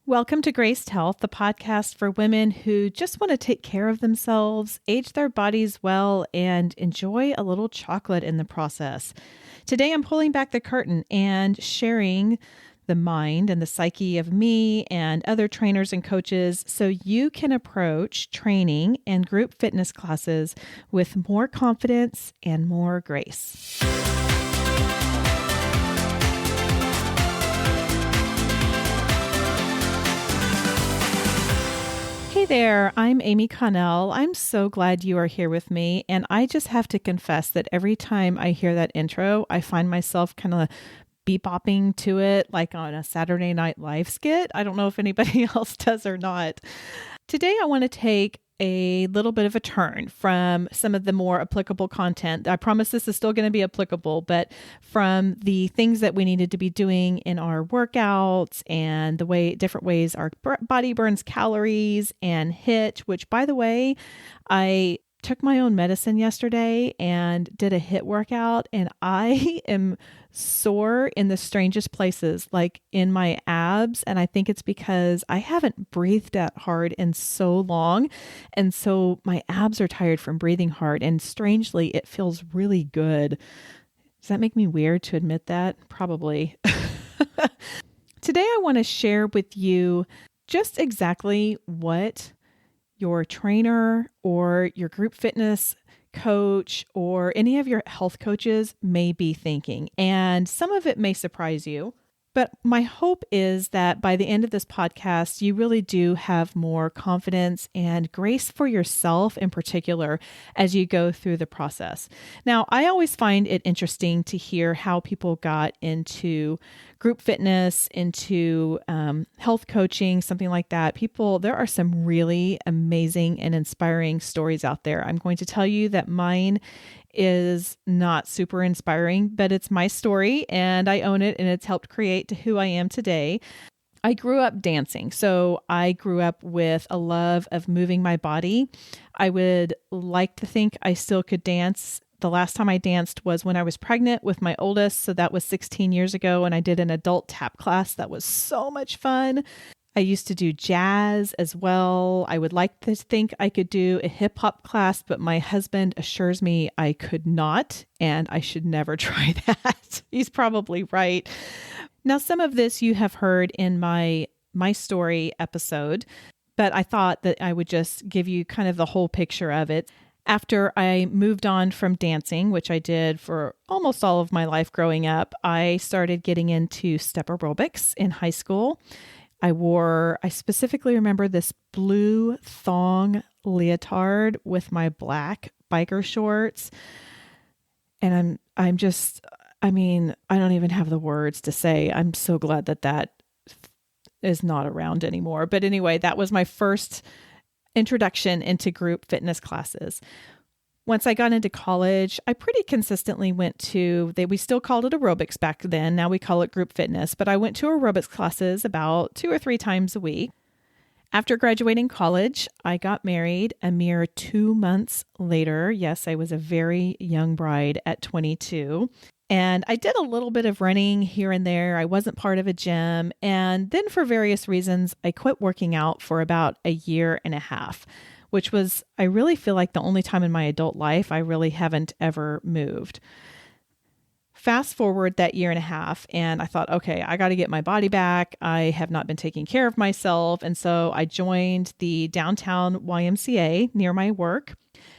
Welcome to Graced Health, the podcast for women who just want to take care of themselves, age their bodies well, and enjoy a little chocolate in the process. Today, I'm pulling back the curtain and sharing the mind and the psyche of me and other trainers and coaches so you can approach training and group fitness classes with more confidence and more grace. Hey there, I'm Amy Connell. I'm so glad you are here with me. And I just have to confess that every time I hear that intro, I find myself kind of bebopping to it like on a Saturday Night Live skit. I don't know if anybody else does or not. Today, I want to take a little bit of a turn from some of the more applicable content. I promise this is still going to be applicable, but from the things that we needed to be doing in our workouts and the way different ways our body burns calories and HIIT, which by the way, I took my own medicine yesterday and did a HIIT workout, and I am sore in the strangest places, like in my abs. And I think it's because I haven't breathed that hard in so long. And so my abs are tired from breathing hard. And strangely, it feels really good. Does that make me weird to admit that? Probably. Today, I want to share with you just exactly what your trainer or your group fitness coach or any of your health coaches may be thinking. And some of it may surprise you. But my hope is that by the end of this podcast, you really do have more confidence and grace for yourself in particular as you go through the process. Now, I always find it interesting to hear how people got into group fitness, into health coaching, something like that. There are some really amazing and inspiring stories out there. I'm going to tell you that mine is not super inspiring, but it's my story and I own it, and it's helped create to who I am today. I grew up dancing. So I grew up with a love of moving my body. I would like to think I still could dance. The last time I danced was when I was pregnant with my oldest. So that was 16 years ago. And I did an adult tap class. That was so much fun. I used to do jazz as well. I would like to think I could do a hip hop class, but my husband assures me I could not, and I should never try that. He's probably right. Now, some of this you have heard in my story episode, but I thought that I would just give you kind of the whole picture of it. After I moved on from dancing, which I did for almost all of my life growing up, I started getting into step aerobics in high school. I specifically remember this blue thong leotard with my black biker shorts. And I don't even have the words to say. I'm so glad that is not around anymore. But anyway, that was my first introduction into group fitness classes. Once I got into college, I pretty consistently went to, we still called it aerobics back then. Now we call it group fitness, but I went to aerobics classes about 2 or 3 times a week. After graduating college, I got married a mere 2 months later. Yes, I was a very young bride at 22. And I did a little bit of running here and there. I wasn't part of a gym. And then for various reasons, I quit working out for about a year and a half, which was, I really feel like the only time in my adult life I really haven't ever moved. Fast forward that year and a half, and I thought, okay, I got to get my body back. I have not been taking care of myself. And so I joined the downtown YMCA near my work.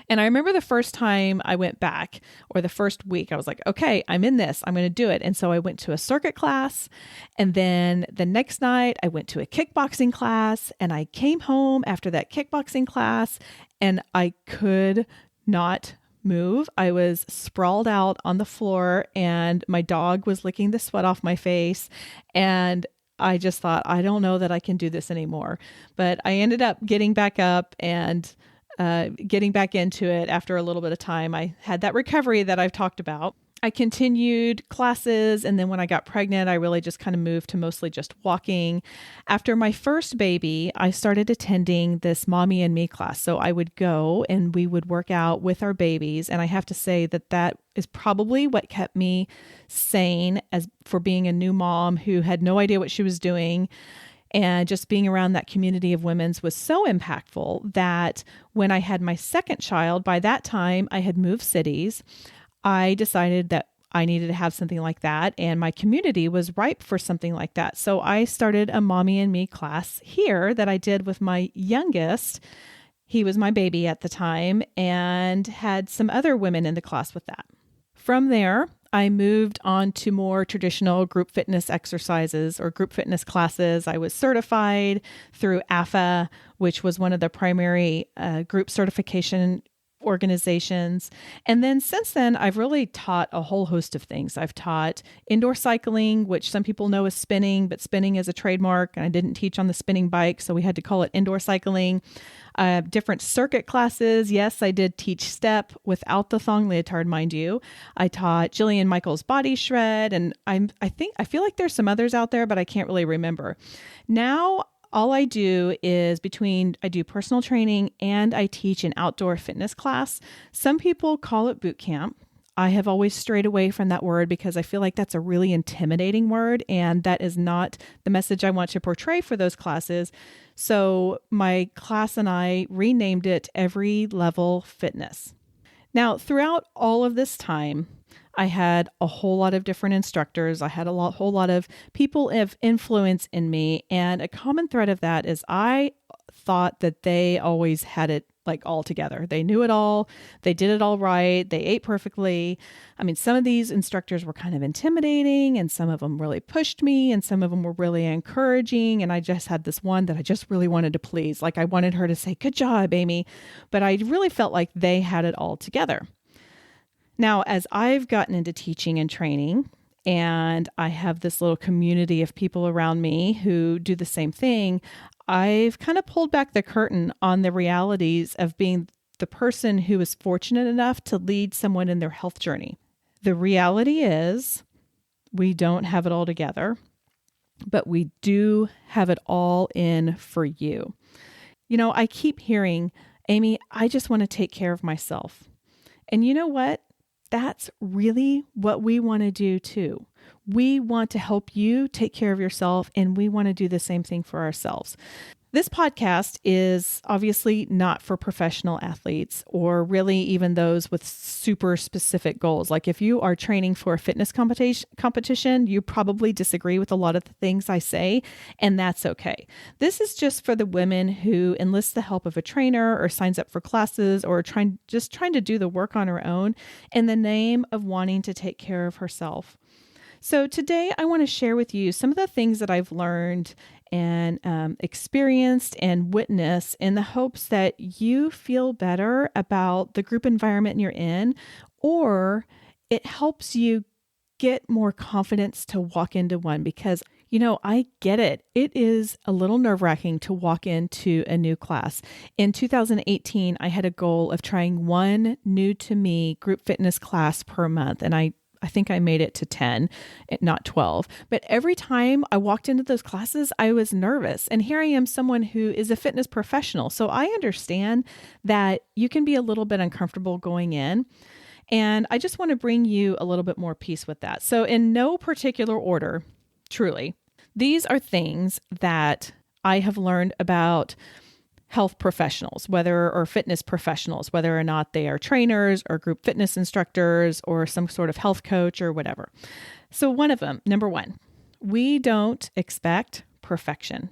And I remember the first time I went back, or the first week, I was like, okay, I'm in this. I'm going to do it. And so I went to a circuit class. And then the next night I went to a kickboxing class, and I came home after that kickboxing class and I could not move. I was sprawled out on the floor and my dog was licking the sweat off my face. And I just thought, I don't know that I can do this anymore. But I ended up getting back up and getting back into it after a little bit of time. I had that recovery that I've talked about. I continued classes. And then when I got pregnant, I really just kind of moved to mostly just walking. After my first baby, I started attending this Mommy and Me class. So I would go and we would work out with our babies. And I have to say that that is probably what kept me sane as for being a new mom who had no idea what she was doing. And just being around that community of women's was so impactful that when I had my second child, by that time I had moved cities. I decided that I needed to have something like that, and my community was ripe for something like that. So I started a Mommy and Me class here that I did with my youngest. He was my baby at the time, and had some other women in the class with that. From there, I moved on to more traditional group fitness exercises or group fitness classes. I was certified through AFA, which was one of the primary group certification organizations. And then since then, I've really taught a whole host of things. I've taught indoor cycling, which some people know as spinning, but spinning is a trademark. And I didn't teach on the spinning bike, so we had to call it indoor cycling. Different circuit classes. Yes, I did teach step without the thong leotard, mind you. I taught Jillian Michaels body shred, and I feel like there's some others out there, but I can't really remember. Now, all I do is I do personal training and I teach an outdoor fitness class. Some people call it boot camp. I have always strayed away from that word because I feel like that's a really intimidating word, and that is not the message I want to portray for those classes. So my class and I renamed it Every Level Fitness. Now, throughout all of this time, I had a whole lot of different instructors. I had whole lot of people of influence in me. And a common thread of that is I thought that they always had it like all together. They knew it all. They did it all right. They ate perfectly. I mean, some of these instructors were kind of intimidating, and some of them really pushed me, and some of them were really encouraging. And I just had this one that I just really wanted to please. Like I wanted her to say, "Good job, Amy." But I really felt like they had it all together. Now, as I've gotten into teaching and training, and I have this little community of people around me who do the same thing, I've kind of pulled back the curtain on the realities of being the person who is fortunate enough to lead someone in their health journey. The reality is we don't have it all together, but we do have it all in for you. You know, I keep hearing, "Amy, I just want to take care of myself." And you know what? That's really what we want to do too. We want to help you take care of yourself, and we want to do the same thing for ourselves. This podcast is obviously not for professional athletes or really even those with super specific goals. Like if you are training for a fitness competition, you probably disagree with a lot of the things I say, and that's okay. This is just for the women who enlist the help of a trainer or signs up for classes or trying to do the work on her own in the name of wanting to take care of herself. So today I want to share with you some of the things that I've learned and experienced and witnessed in the hopes that you feel better about the group environment you're in, or it helps you get more confidence to walk into one. Because, you know, I get it. It is a little nerve-wracking to walk into a new class. In 2018, I had a goal of trying one new to me group fitness class per month, and I think I made it to 10, not 12. But every time I walked into those classes, I was nervous. And here I am, someone who is a fitness professional. So I understand that you can be a little bit uncomfortable going in. And I just want to bring you a little bit more peace with that. So in no particular order, truly, these are things that I have learned about health professionals, or fitness professionals, whether or not they are trainers or group fitness instructors or some sort of health coach or whatever. So one of them, number one, we don't expect perfection.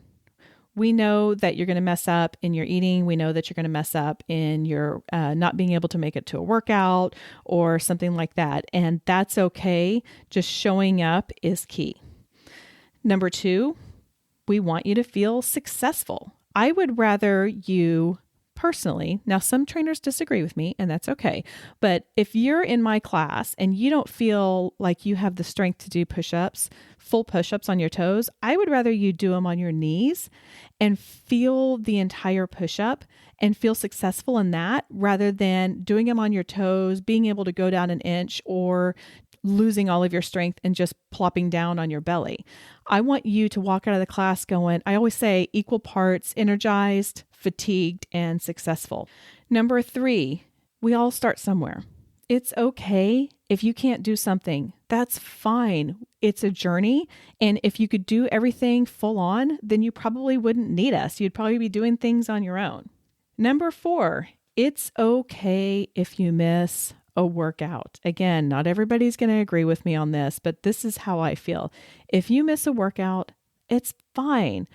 We know that you're going to mess up in your eating. We know that you're going to mess up in your not being able to make it to a workout or something like that. And that's okay. Just showing up is key. Number two, we want you to feel successful. I would rather you personally, now some trainers disagree with me, and that's okay, but if you're in my class and you don't feel like you have the strength to do push-ups, full push-ups on your toes, I would rather you do them on your knees and feel the entire push-up and feel successful in that rather than doing them on your toes, being able to go down an inch, or losing all of your strength and just plopping down on your belly. I want you to walk out of the class going, I always say, equal parts energized, fatigued, and successful. Number three, we all start somewhere. It's okay if you can't do something. That's fine. It's a journey. And if you could do everything full on, then you probably wouldn't need us. You'd probably be doing things on your own. Number 4, it's okay if you miss a workout. Again, not everybody's going to agree with me on this, but this is how I feel. If you miss a workout, it's fine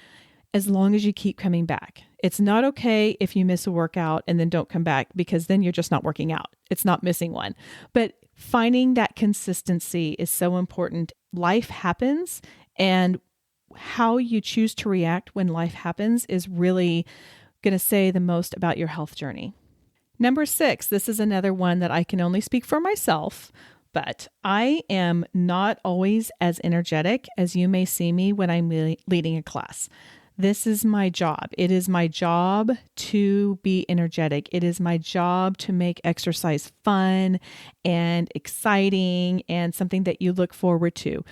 as long as you keep coming back. It's not okay if you miss a workout and then don't come back, because then you're just not working out. It's not missing one. But finding that consistency is so important. Life happens, and how you choose to react when life happens is really going to say the most about your health journey. Number 6, this is another one that I can only speak for myself, but I am not always as energetic as you may see me when I'm leading a class. This is my job. It is my job to be energetic. It is my job to make exercise fun and exciting and something that you look forward to.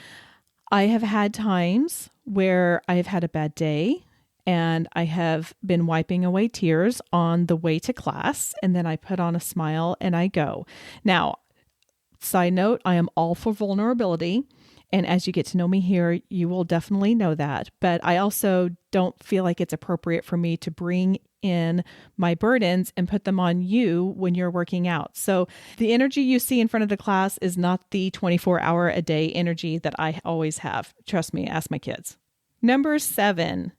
I have had times where I've had a bad day and I have been wiping away tears on the way to class, and then I put on a smile and I go. Now, side note, I am all for vulnerability. And as you get to know me here, you will definitely know that. But I also don't feel like it's appropriate for me to bring in my burdens and put them on you when you're working out. So the energy you see in front of the class is not the 24-hour a day energy that I always have. Trust me, ask my kids. Number 7,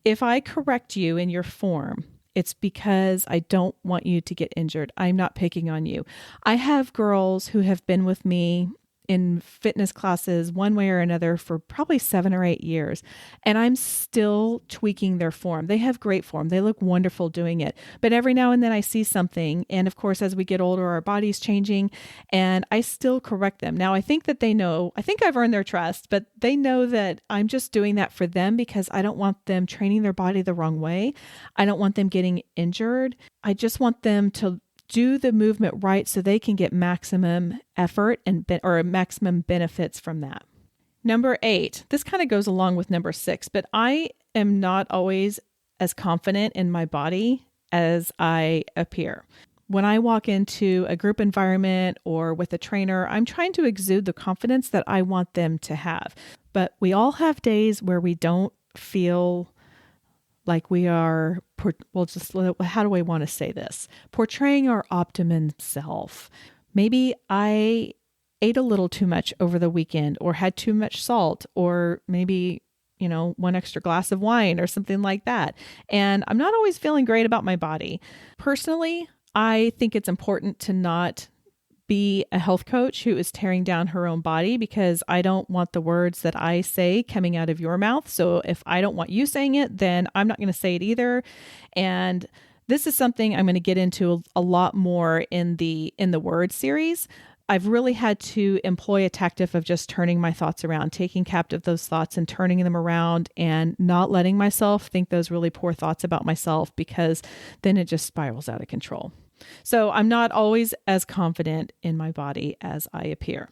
if I correct you in your form, it's because I don't want you to get injured. I'm not picking on you. I have girls who have been with me in fitness classes one way or another for probably 7 or 8 years, and I'm still tweaking their form. They have great form. They look wonderful doing it. But every now and then I see something, and of course, as we get older, our body's changing, and I still correct them. Now, I think that they know, I think I've earned their trust, but they know that I'm just doing that for them because I don't want them training their body the wrong way. I don't want them getting injured. I just want them to do the movement right so they can get maximum effort or maximum benefits from that. Number 8, this kind of goes along with number 6, but I am not always as confident in my body as I appear. When I walk into a group environment or with a trainer, I'm trying to exude the confidence that I want them to have. But we all have days where we don't feel like we are, how do I want to say this? Portraying our optimum self. Maybe I ate a little too much over the weekend or had too much salt, or maybe, one extra glass of wine or something like that. And I'm not always feeling great about my body. Personally, I think it's important to not be a health coach who is tearing down her own body, because I don't want the words that I say coming out of your mouth. So if I don't want you saying it, then I'm not going to say it either. And this is something I'm going to get into a lot more in the word series. I've really had to employ a tactic of just turning my thoughts around, taking captive those thoughts and turning them around, and not letting myself think those really poor thoughts about myself, because then it just spirals out of control. So I'm not always as confident in my body as I appear.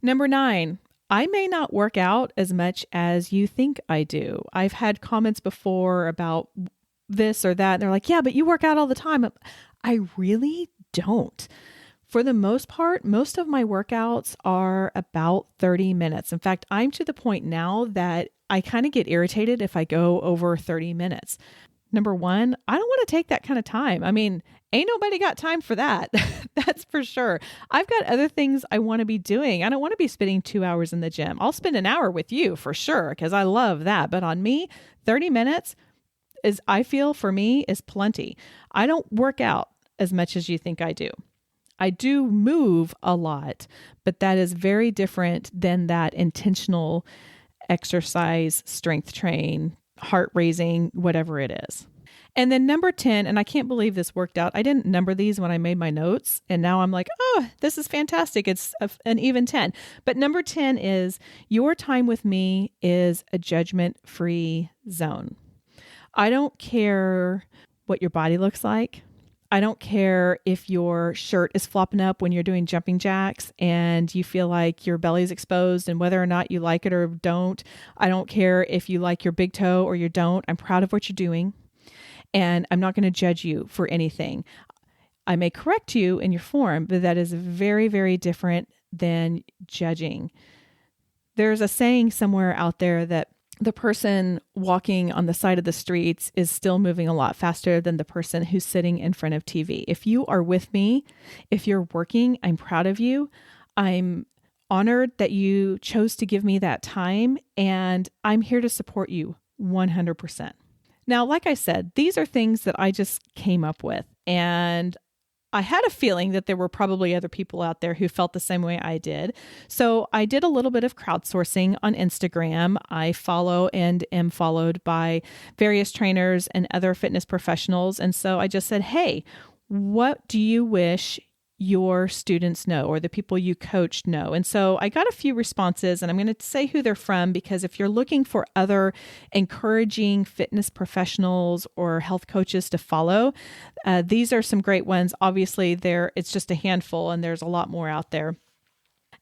Number 9, I may not work out as much as you think I do. I've had comments before about this or that, and they're like, yeah, but you work out all the time. I really don't. For the most part, most of my workouts are about 30 minutes. In fact, I'm to the point now that I kind of get irritated if I go over 30 minutes. Number 1, I don't want to take that kind of time. I mean, ain't nobody got time for that. That's for sure. I've got other things I want to be doing. I don't want to be spending 2 hours in the gym. I'll spend an hour with you for sure, because I love that. But on me, 30 minutes I feel for me is plenty. I don't work out as much as you think I do. I do move a lot, but that is very different than that intentional exercise, strength train, heart raising, whatever it is. And then number 10, and I can't believe this worked out. I didn't number these when I made my notes, and now I'm like, oh, this is fantastic. It's an even 10. But number 10 is, your time with me is a judgment-free zone. I don't care what your body looks like. I don't care if your shirt is flopping up when you're doing jumping jacks and you feel like your belly's exposed, and whether or not you like it or don't. I don't care if you like your big toe or you don't. I'm proud of what you're doing, and I'm not going to judge you for anything. I may correct you in your form, but that is very, very different than judging. There's a saying somewhere out there that the person walking on the side of the streets is still moving a lot faster than the person who's sitting in front of TV. If you are with me, if you're working, I'm proud of you. I'm honored that you chose to give me that time, and I'm here to support you 100%. Now, like I said, these are things that I just came up with, and I had a feeling that there were probably other people out there who felt the same way I did. So I did a little bit of crowdsourcing on Instagram. I follow and am followed by various trainers and other fitness professionals. And so I just said, hey, what do you wish your students know, or the people you coached know? And so I got a few responses, and I'm going to say who they're from, because if you're looking for other encouraging fitness professionals or health coaches to follow, these are some great ones. Obviously, it's just a handful, and there's a lot more out there.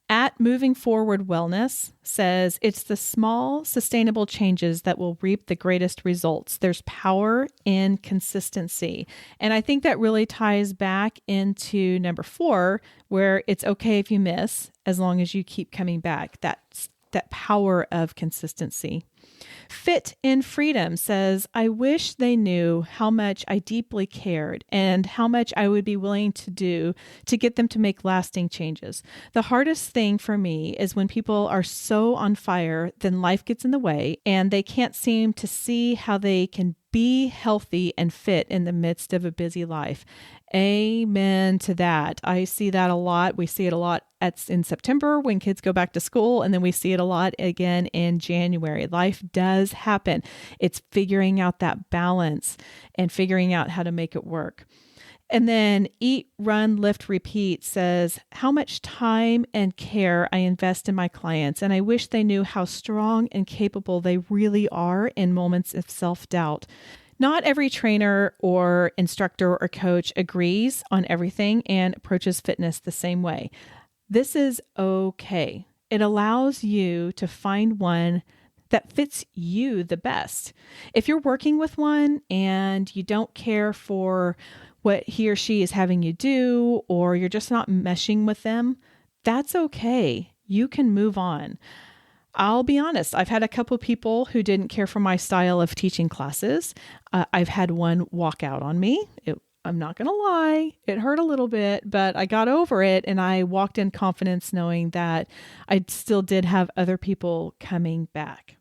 At Moving Forward Wellness says, it's the small, sustainable changes that will reap the greatest results. There's power in consistency. And I think that really ties back into number 4, where it's okay if you miss, as long as you keep coming back. That's that power of consistency. Fit in Freedom says, I wish they knew how much I deeply cared and how much I would be willing to do to get them to make lasting changes. The hardest thing for me is when people are so on fire, then life gets in the way and they can't seem to see how they can be healthy and fit in the midst of a busy life. Amen to that. I see that a lot. We see it a lot in September when kids go back to school, and then we see it a lot again in January. Life does happen. It's figuring out that balance and figuring out how to make it work. And then Eat, Run, Lift, Repeat says, how much time and care I invest in my clients, and I wish they knew how strong and capable they really are in moments of self-doubt. Not every trainer or instructor or coach agrees on everything and approaches fitness the same way. This is okay. It allows you to find one that fits you the best. If you're working with one and you don't care for what he or she is having you do, or you're just not meshing with them, that's okay. You can move on. I'll be honest, I've had a couple people who didn't care for my style of teaching classes. I've had one walk out on me. I'm not going to lie, it hurt a little bit, but I got over it, and I walked in confidence knowing that I still did have other people coming back.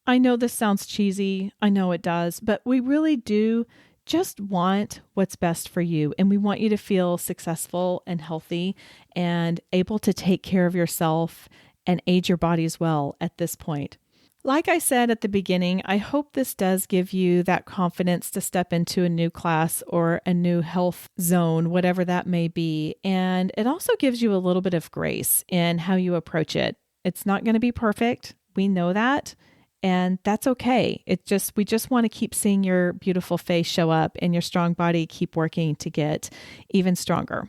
I know this sounds cheesy. I know it does, but we really do just want what's best for you. And we want you to feel successful and healthy and able to take care of yourself and age your body as well at this point. Like I said at the beginning, I hope this does give you that confidence to step into a new class or a new health zone, whatever that may be. And it also gives you a little bit of grace in how you approach it. It's not going to be perfect. We know that. And that's okay. We just want to keep seeing your beautiful face show up and your strong body keep working to get even stronger.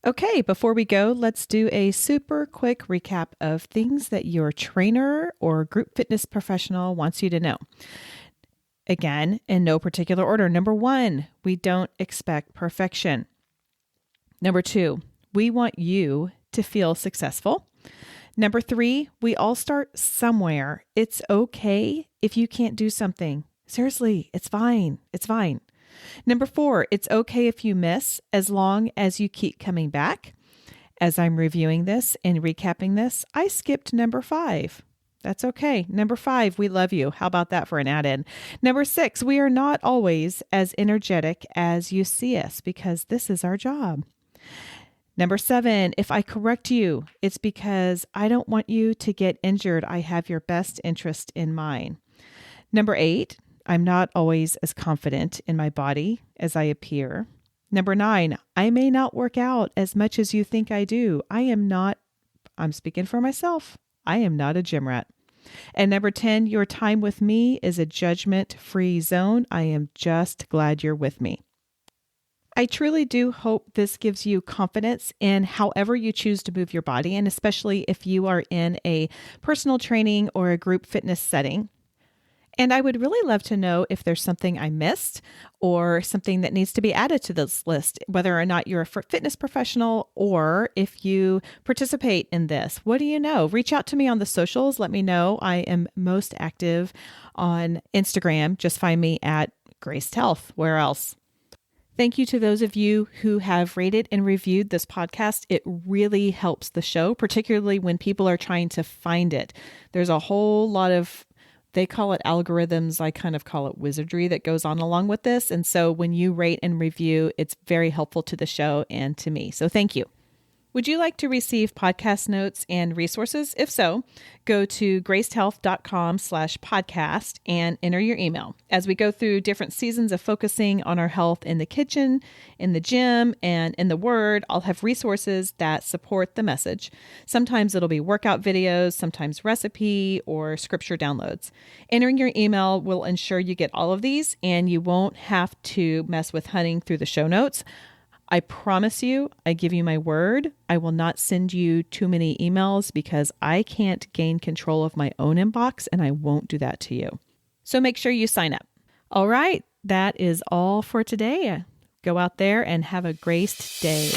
Okay, before we go, let's do a super quick recap of things that your trainer or group fitness professional wants you to know. Again, in no particular order. Number 1, we don't expect perfection. Number 2, we want you to feel successful. Number 3, we all start somewhere. It's okay if you can't do something. Seriously, it's fine. It's fine. Number 4, it's okay if you miss as long as you keep coming back. As I'm reviewing this and recapping this, I skipped number 5. That's okay. Number 5, we love you. How about that for an add-in? Number 6, we are not always as energetic as you see us because this is our job. Number 7, if I correct you, it's because I don't want you to get injured. I have your best interest in mind. Number 8, I'm not always as confident in my body as I appear. Number 9, I may not work out as much as you think I do. I'm speaking for myself. I am not a gym rat. And number 10, your time with me is a judgment-free zone. I am just glad you're with me. I truly do hope this gives you confidence in however you choose to move your body, and especially if you are in a personal training or a group fitness setting. And I would really love to know if there's something I missed or something that needs to be added to this list, whether or not you're a fitness professional or if you participate in this. What do you know? Reach out to me on the socials. Let me know. I am most active on Instagram. Just find me at Graced Health. Where else? Thank you to those of you who have rated and reviewed this podcast. It really helps the show, particularly when people are trying to find it. There's a whole lot of, they call it algorithms. I kind of call it wizardry that goes on along with this. And so when you rate and review, it's very helpful to the show and to me. So thank you. Would you like to receive podcast notes and resources? If so, go to gracedhealth.com/podcast and enter your email. As we go through different seasons of focusing on our health in the kitchen, in the gym, and in the Word, I'll have resources that support the message. Sometimes it'll be workout videos, sometimes recipe or scripture downloads. Entering your email will ensure you get all of these and you won't have to mess with hunting through the show notes. I promise you, I give you my word, I will not send you too many emails because I can't gain control of my own inbox and I won't do that to you. So make sure you sign up. All right, that is all for today. Go out there and have a graced day.